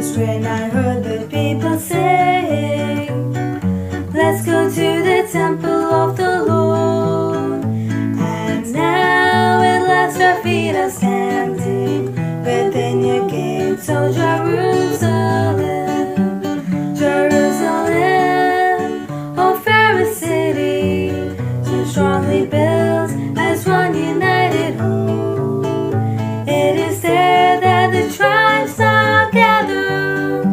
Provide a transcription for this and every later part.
rejoiced when I heard the people sing, let's go to the temple of the Lord. And now at last our feet are standing within your gates, O Jerusalem, Jerusalem, O fairest city, so strongly built as one united whole. It is there that the tribes are gathered,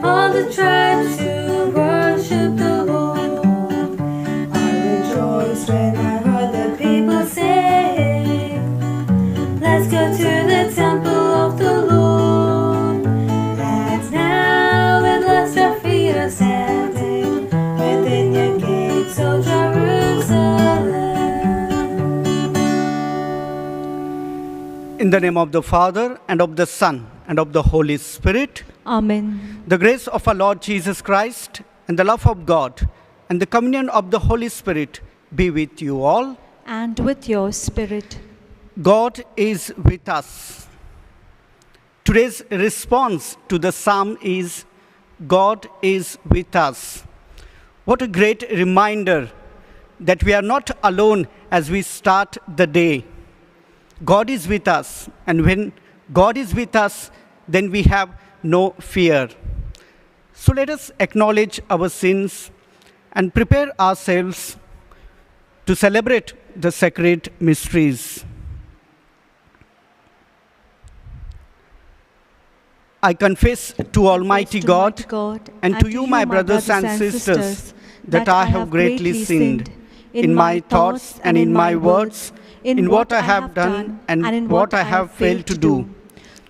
all the tribes who worship the Lord. I rejoiced when I heard the people sing, let's go to the temple of the Lord. And now at last our feet are standing within your gates, O Jerusalem. In the name of the Father, and of the Son, and of the Holy Spirit. Amen. The grace of our Lord Jesus Christ, and the love of God, and the communion of the Holy Spirit be with you all. And with your spirit. God is with us. Today's response to the psalm is, God is with us. What a great reminder that we are not alone as we start the day. God is with us, and when God is with us, then we have no fear. So let us acknowledge our sins and prepare ourselves to celebrate the sacred mysteries. I confess to Almighty God and to you, my brothers and sisters, that I have greatly sinned in my thoughts and in my words, in what I have done and in what I have failed to do.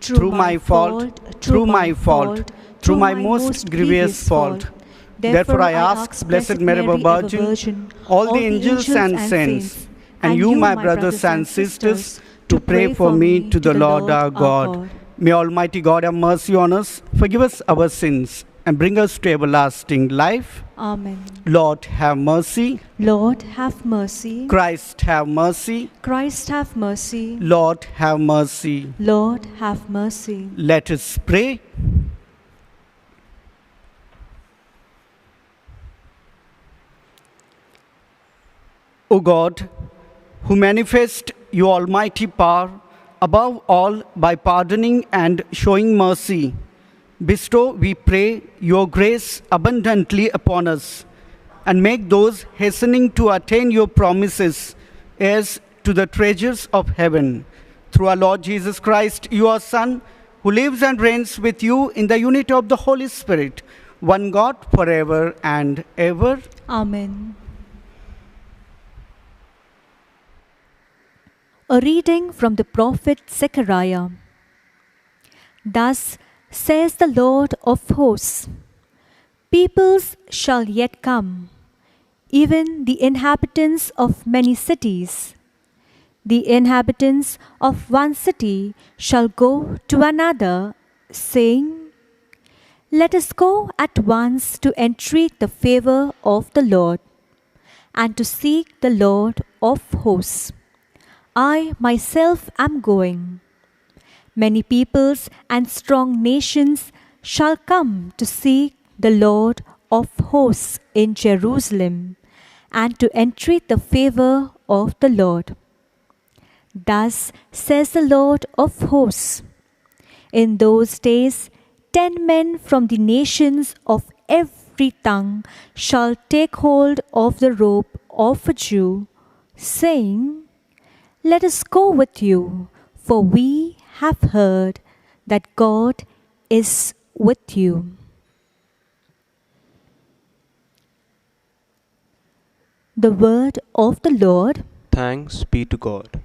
Through my fault, through my most grievous fault. Therefore I ask Blessed Mary, our Virgin, all the angels and saints, and you, my brothers and sisters, to pray for me to the Lord our God. May Almighty God have mercy on us, forgive us our sins, and bring us to everlasting life. Amen. Lord, have mercy. Lord, have mercy. Christ, have mercy. Christ, have mercy. Lord, have mercy. Lord, have mercy. Let us pray. O God, who manifest your almighty power, above all by pardoning and showing mercy, bestow, we pray, your grace abundantly upon us, and make those hastening to attain your promises heirs to the treasures of heaven. Through our Lord Jesus Christ, your Son, who lives and reigns with you in the unity of the Holy Spirit, one God, forever and ever. Amen. A reading from the prophet Zechariah. Thus says the Lord of hosts, peoples shall yet come, even the inhabitants of many cities. The inhabitants of one city shall go to another, saying, let us go at once to entreat the favor of the Lord, and to seek the Lord of hosts. I myself am going. Many peoples and strong nations shall come to seek the Lord of hosts in Jerusalem, and to entreat the favor of the Lord. Thus says the Lord of hosts, in those days 10 men from the nations of every tongue shall take hold of the robe of a Jew, saying, let us go with you, for we have heard that God is with you. The word of the Lord. Thanks be to God.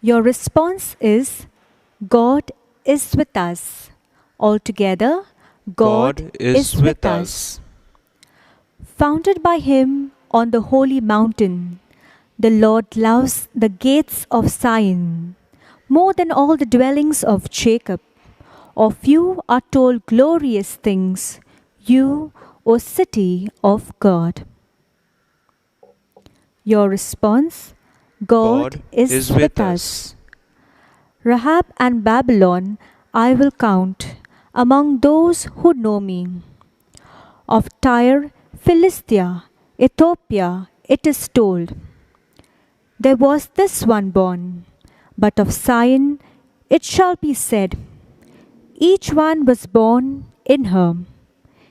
Your response is, God is with us. Altogether, God is with us. Founded by him on the holy mountain, the Lord loves the gates of Zion more than all the dwellings of Jacob. Of you are told glorious things, you, O city of God. Your response, God is with us. Rahab and Babylon I will count among those who know me. Of Tyre, Philistia, Ethiopia, it is told, there was this one born, but of Zion it shall be said, each one was born in her.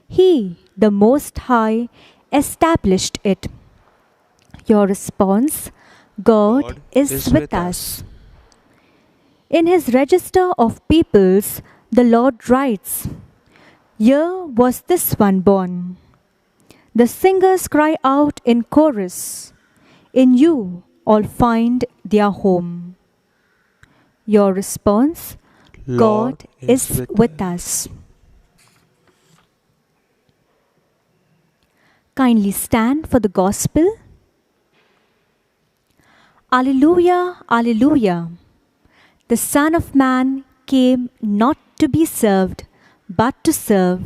He, the Most High, established it. Your response, God is with us. In his register of peoples, the Lord writes, here was this one born. The singers cry out in chorus, in you all find their home. Your response, God is with us. Kindly stand for the gospel. Alleluia, alleluia. The Son of Man came not to be served, but to serve,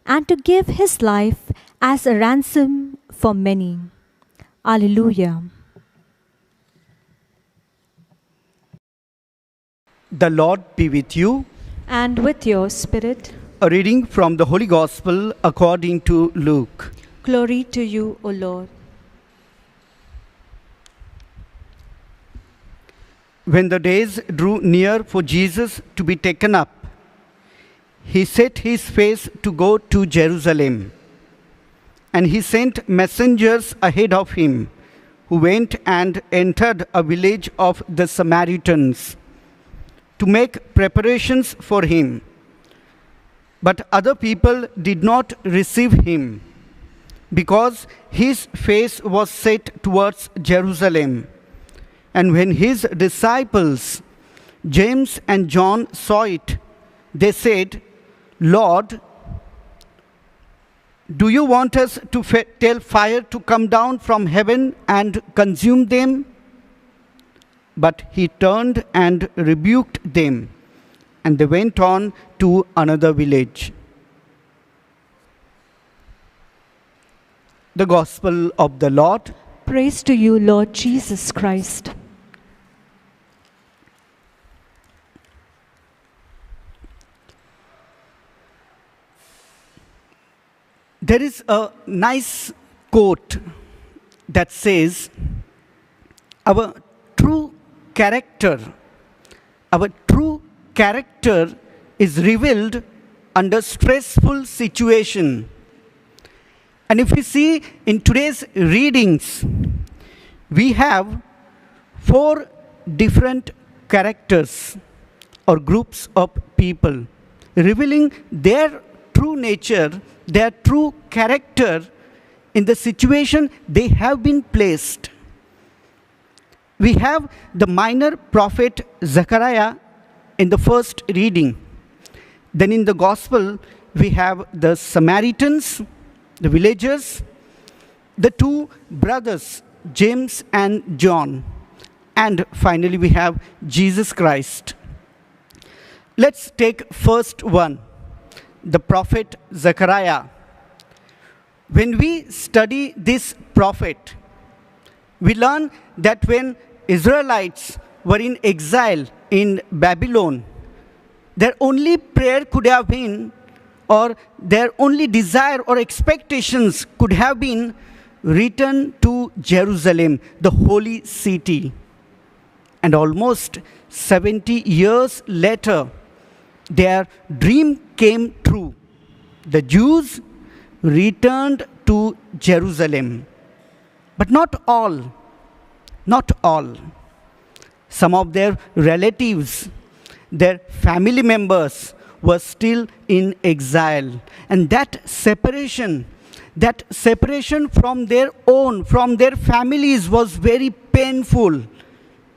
and to give his life as a ransom for many. Alleluia. The Lord be with you. And with your spirit. A reading from the Holy Gospel according to Luke. Glory to you, O Lord. When the days drew near for Jesus to be taken up, he set his face to go to Jerusalem. And he sent messengers ahead of him, who went and entered a village of the Samaritans to make preparations for him. But other people did not receive him, because his face was set towards Jerusalem. And when his disciples, James and John, saw it, they said, Lord, do you want us to tell fire to come down from heaven and consume them? But he turned and rebuked them, and they went on to another village. The Gospel of the Lord. Praise to you, Lord Jesus Christ. There is a nice quote that says, our true character is revealed under stressful situation. And if we see in today's readings, we have 4 different characters or groups of people revealing their true nature, their true character in the situation they have been placed. We have the minor prophet Zechariah in the first reading. Then in the gospel, we have the Samaritans, the villagers, the 2 brothers, James and John, and finally we have Jesus Christ. Let's take first one, the prophet Zechariah. When we study this prophet, we learn that when Israelites were in exile in Babylon, their only prayer could have been, or their only desire or expectations could have been, return to Jerusalem, the holy city. And almost 70 years later, their dream came true. The Jews returned to Jerusalem. But not all. Not all. Some of their relatives, their family members were still in exile. And that separation from their own, from their families was very painful.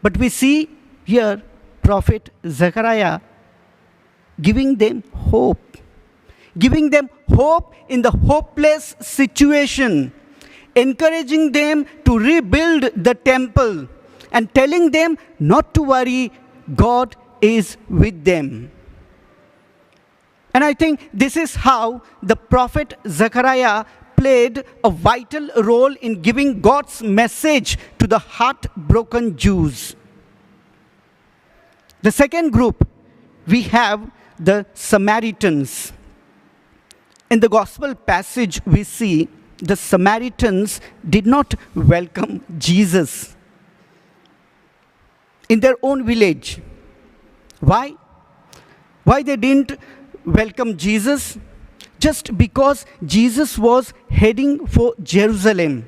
But we see here Prophet Zechariah giving them hope in the hopeless situation, encouraging them to rebuild the temple and telling them not to worry, God is with them. And I think this is how the prophet Zechariah played a vital role in giving God's message to the heartbroken Jews. The second group, we have the Samaritans. In the gospel passage, we see the Samaritans did not welcome Jesus in their own village. Why? Why they didn't welcome Jesus? Just because Jesus was heading for Jerusalem.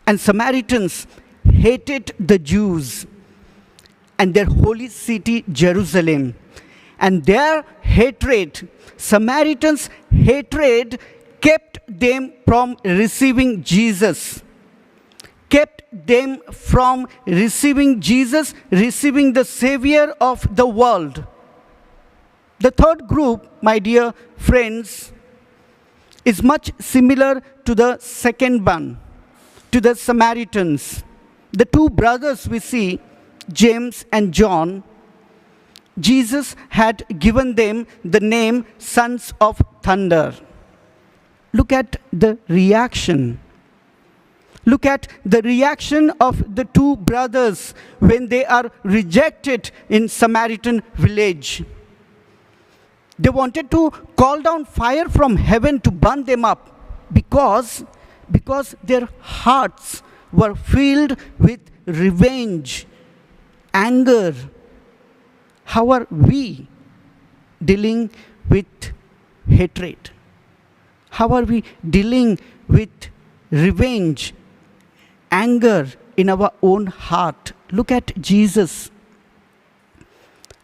And Samaritans hated the Jews and their holy city, Jerusalem. And their hatred, Samaritans' hatred, kept them from receiving Jesus. Kept them from receiving Jesus, receiving the Savior of the world. The third group, my dear friends, is much similar to the second one, to the Samaritans. The two brothers we see, James and John, Jesus had given them the name Sons of Thunder. Look at the reaction. Look at the reaction of the two brothers when they are rejected in Samaritan village. They wanted to call down fire from heaven to burn them up because their hearts were filled with revenge, anger. How are we dealing with hatred? How are we dealing with revenge, anger in our own heart? Look at Jesus.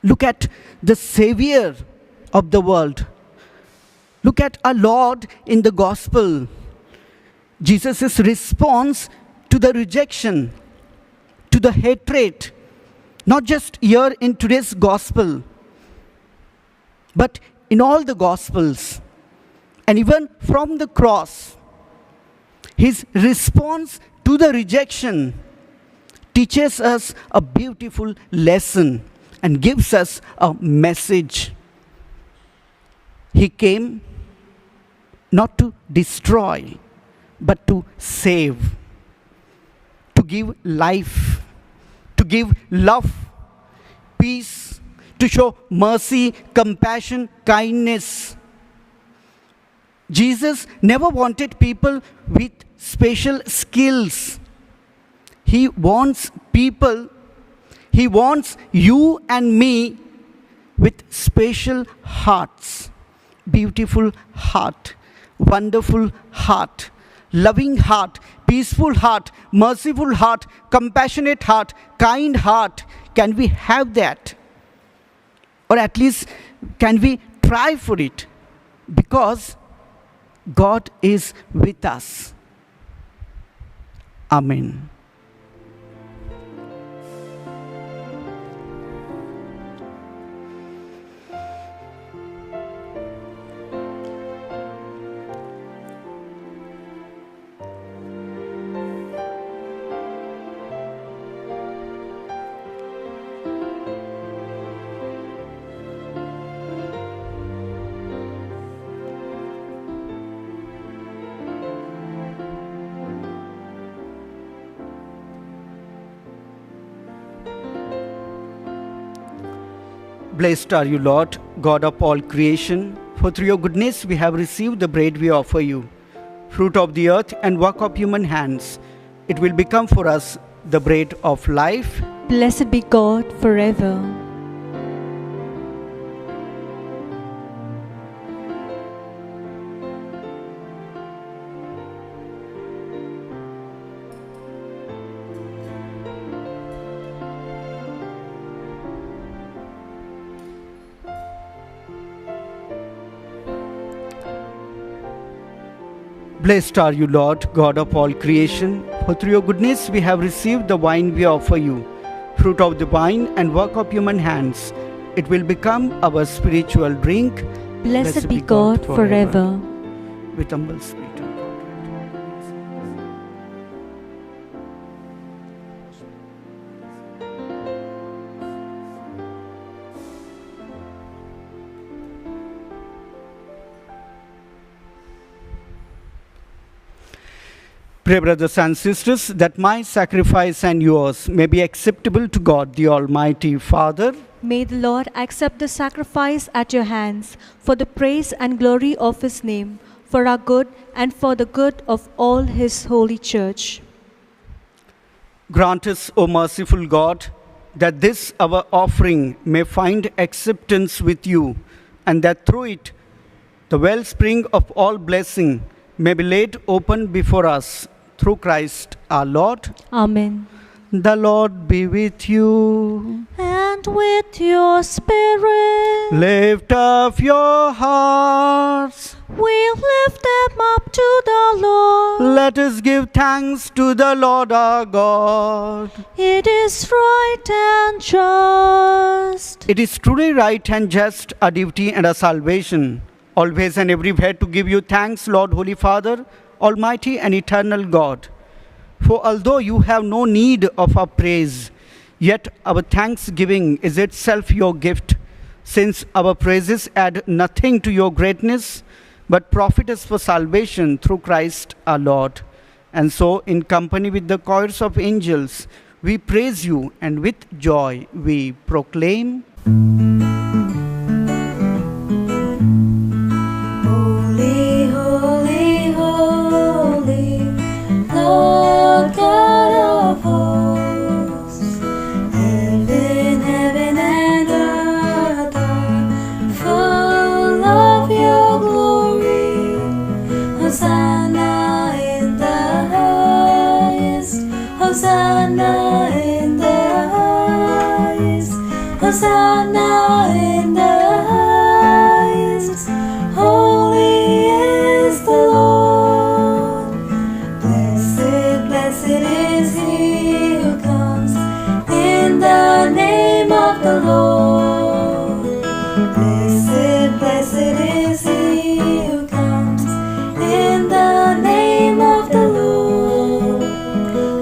Look at the Savior of the world. Look at our Lord in the gospel. Jesus' response to the rejection, to the hatred, not just here in today's gospel, but in all the gospels, and even from the cross, his response to the rejection teaches us a beautiful lesson and gives us a message. He came not to destroy, but to save, to give life, to give love, peace, to show mercy, compassion, kindness. Jesus never wanted people with special skills. He wants people, he wants you and me with special hearts, beautiful heart, wonderful heart, loving heart, peaceful heart, merciful heart, compassionate heart, kind heart. Can we have that? Or at least, can we try for it? Because God is with us. Amen. Blessed are you, Lord, God of all creation, for through your goodness we have received the bread we offer you, fruit of the earth and work of human hands. It will become for us the bread of life. Blessed be God forever. Blessed are you, Lord, God of all creation, for through your goodness we have received the wine we offer you, fruit of the vine and work of human hands. It will become our spiritual drink. Blessed be God forever. With humble spirit. Pray, brothers and sisters, that my sacrifice and yours may be acceptable to God, the Almighty Father. May the Lord accept the sacrifice at your hands for the praise and glory of his name, for our good and for the good of all his holy church. Grant us, O merciful God, that this our offering may find acceptance with you, and that through it the wellspring of all blessing may be laid open before us, through Christ our Lord. Amen. The Lord be with you. And with your spirit, Lift up your hearts. we'll lift them up to the Lord. Let us give thanks to the Lord our God. It is right and just. It is truly right and just, our duty and our salvation, always and everywhere to give you thanks, Lord, Holy Father, Almighty and eternal God. For although you have no need of our praise, yet our thanksgiving is itself your gift, since our praises add nothing to your greatness, but profit us for salvation through Christ our Lord. And so, in company with the choirs of angels, we praise you, and with joy we proclaim. Holy, holy, holy, Lord God of hosts. Heaven, heaven and earth are full of your glory. Hosanna in the highest. Hosanna in the highest. Hosanna in the highest. Holy is the Lord. Blessed, blessed is he who comes in the name of the Lord. Blessed, blessed is he who comes in the name of the Lord.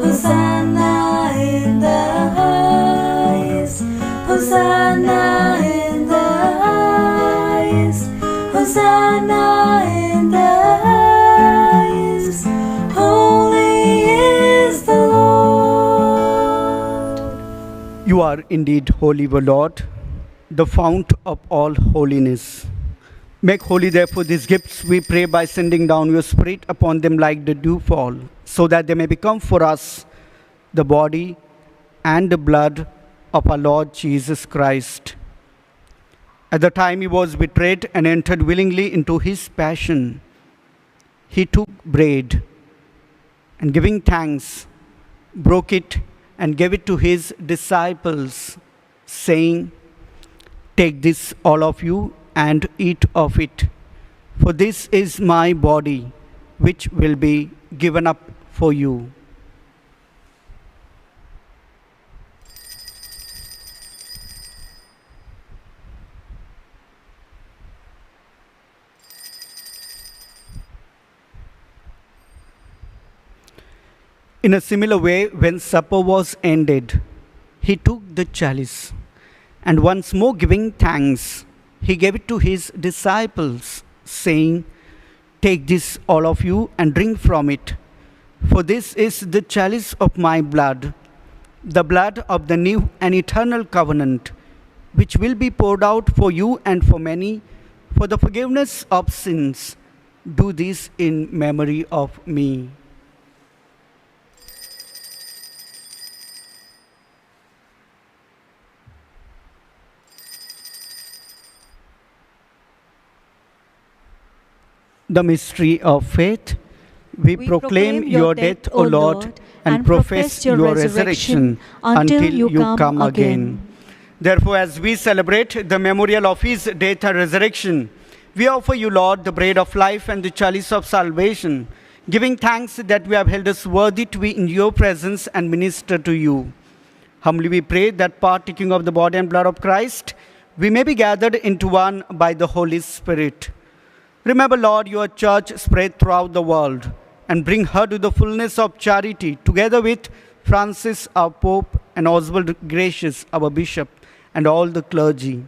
Hosanna in the highest. Hosanna in the highest. Hosanna in the highest. Holy is the Lord. You are indeed holy, O Lord, the fount of all holiness. Make holy, therefore, these gifts, we pray, by sending down your Spirit upon them like the dewfall, so that they may become for us the body and the blood of our Lord Jesus Christ. At the time he was betrayed and entered willingly into his passion, he took bread and, giving thanks, broke it and gave it to his disciples, saying, "Take this, all of you, and eat of it, for this is my body, which will be given up for you." In a similar way, when supper was ended, he took the chalice, and once more giving thanks, he gave it to his disciples, saying, "Take this, all of you, and drink from it, for this is the chalice of my blood, the blood of the new and eternal covenant, which will be poured out for you and for many for the forgiveness of sins. Do this in memory of me." The mystery of faith. We proclaim your death, O Lord, and profess your resurrection until you come again. Therefore, as we celebrate the memorial of his death and resurrection, we offer you, Lord, the bread of life and the chalice of salvation, giving thanks that we have held us worthy to be in your presence and minister to you. Humbly we pray that, partaking of the body and blood of Christ, we may be gathered into one by the Holy Spirit. Remember, Lord, your church spread throughout the world, and bring her to the fullness of charity, together with Francis, our Pope, and Oswald Gracious, our Bishop, and all the clergy.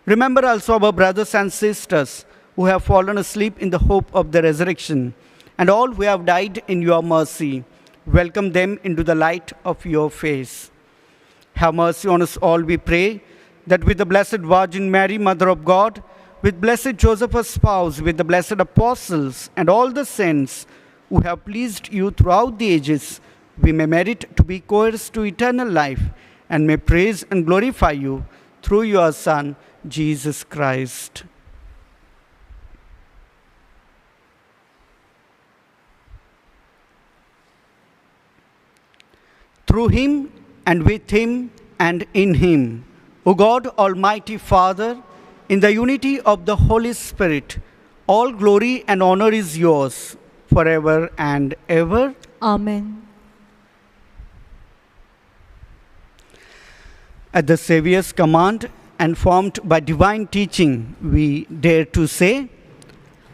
Remember also our brothers and sisters who have fallen asleep in the hope of the resurrection, and all who have died in your mercy. Welcome them into the light of your face. Have mercy on us all, we pray, that with the Blessed Virgin Mary, Mother of God, with blessed Joseph, her spouse, with the blessed apostles, and all the saints who have pleased you throughout the ages, we may merit to be co-heirs to eternal life, and may praise and glorify you through your Son, Jesus Christ. Through him, and with him, and in him, O God, Almighty Father, in the unity of the Holy Spirit, all glory and honor is yours forever and ever. Amen. At the Saviour's command and formed by divine teaching, we dare to say,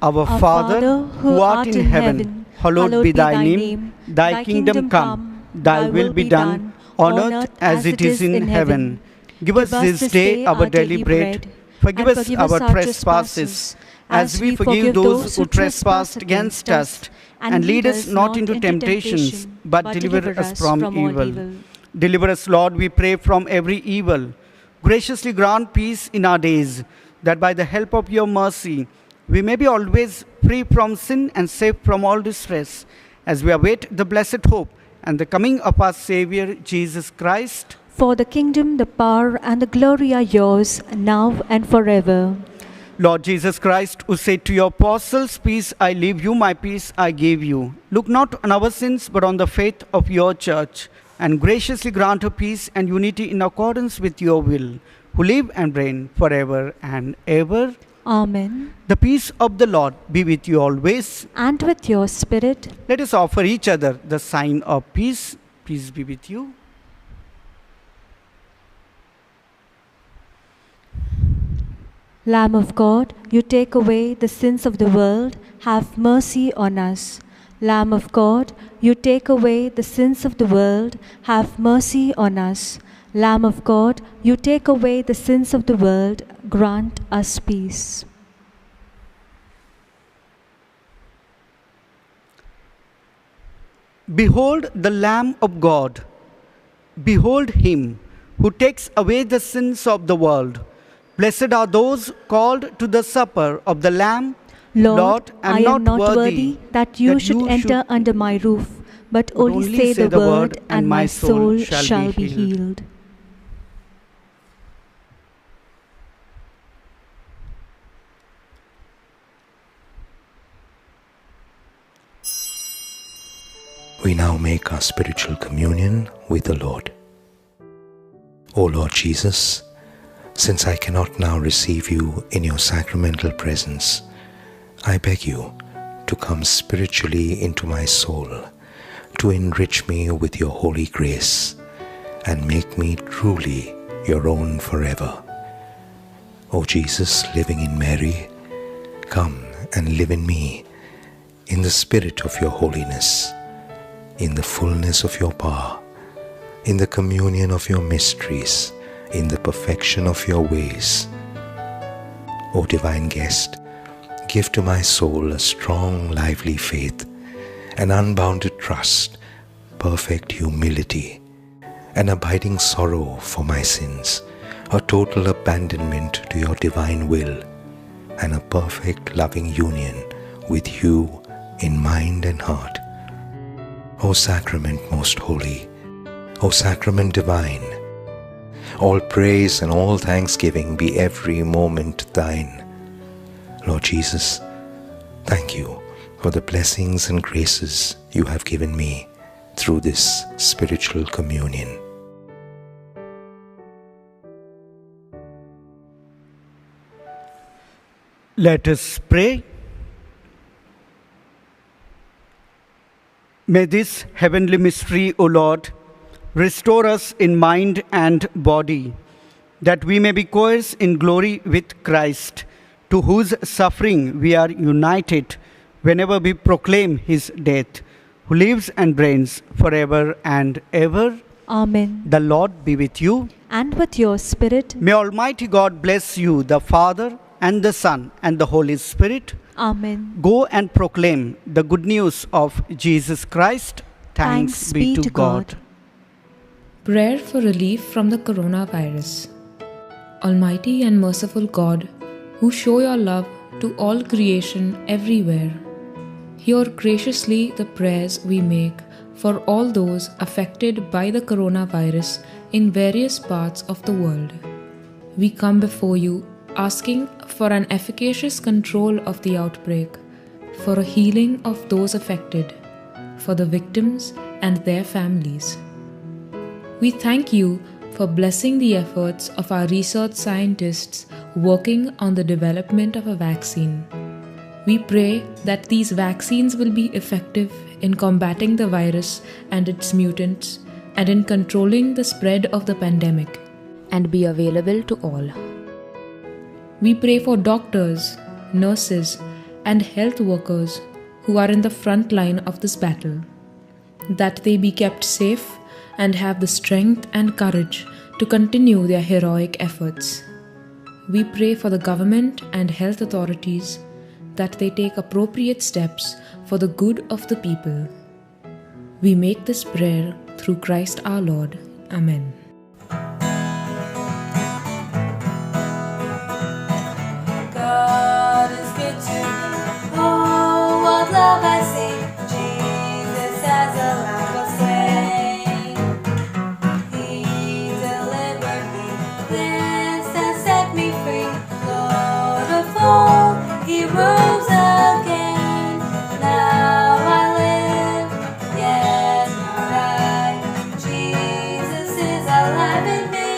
Our Father, who art in heaven, hallowed be thy name. Thy kingdom come, thy will be done, on earth as it is in heaven. Give us this day our daily bread. Forgive us our trespasses, as we forgive those who trespass against us. And lead us not into temptations, but deliver us from evil. Deliver us, Lord, we pray, from every evil. Graciously grant peace in our days, that by the help of your mercy, we may be always free from sin and safe from all distress, as we await the blessed hope and the coming of our Savior, Jesus Christ. For the kingdom, the power, and the glory are yours, now and forever. Lord Jesus Christ, who said to your apostles, Peace I leave you, my peace I give you. Look not on our sins, but on the faith of your church, and graciously grant her peace and unity in accordance with your will, who live and reign forever and ever. Amen. The peace of the Lord be with you always. And with your spirit. Let us offer each other the sign of peace. Peace be with you. Lamb of God, you take away the sins of the world, have mercy on us. Lamb of God, you take away the sins of the world, have mercy on us. Lamb of God, you take away the sins of the world, grant us peace. Behold the Lamb of God. Behold him who takes away the sins of the world. Blessed are those called to the supper of the Lamb. Lord, I am not worthy that you should enter under my roof, but only say the word, and my soul shall be healed. We now make our spiritual communion with the Lord. O Lord Jesus, since I cannot now receive you in your sacramental presence, I beg you to come spiritually into my soul, to enrich me with your holy grace, and make me truly your own forever. O Jesus, living in Mary, come and live in me, in the spirit of your holiness, in the fullness of your power, in the communion of your mysteries, in the perfection of your ways. O divine guest, give to my soul a strong, lively faith, an unbounded trust, perfect humility, an abiding sorrow for my sins, a total abandonment to your divine will, and a perfect loving union with you in mind and heart. O Sacrament most holy, O Sacrament divine, all praise and all thanksgiving be every moment thine. Lord Jesus, thank you for the blessings and graces you have given me through this spiritual communion. Let us pray. May this heavenly mystery, O Lord, restore us in mind and body, that we may be co-heirs in glory with Christ, to whose suffering we are united whenever we proclaim his death, who lives and reigns forever and ever. Amen. The Lord be with you. And with your spirit. May Almighty God bless you, the Father, and the Son, and the Holy Spirit. Amen. Go and proclaim the good news of Jesus Christ. Thanks be to God. Prayer for relief from the coronavirus. Almighty and merciful God, who show your love to all creation everywhere, hear graciously the prayers we make for all those affected by the coronavirus in various parts of the world. We come before you asking for an efficacious control of the outbreak, for a healing of those affected, for the victims and their families. We thank you for blessing the efforts of our research scientists working on the development of a vaccine. We pray that these vaccines will be effective in combating the virus and its mutants and in controlling the spread of the pandemic and be available to all. We pray for doctors, nurses, and health workers who are in the front line of this battle, that they be kept safe and have the strength and courage to continue their heroic efforts. We pray for the government and health authorities that they take appropriate steps for the good of the people. We make this prayer through Christ our Lord. Amen. God is good to me. Oh, what love I see. Jesus has a lamb of slain. He delivered me, cleansed and set me free. Lord of all, He rose again. Now I live, yet not I. Jesus is alive in me.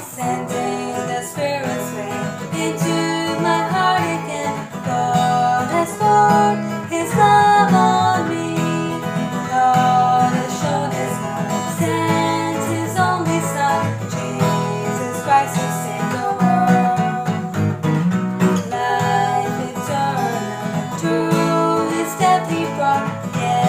Sending the Spirit's way into my heart again. God has poured His love on me. God has shown His love, sent His only Son, Jesus Christ, who saved the world. Life eternal, through His death He brought. Yeah.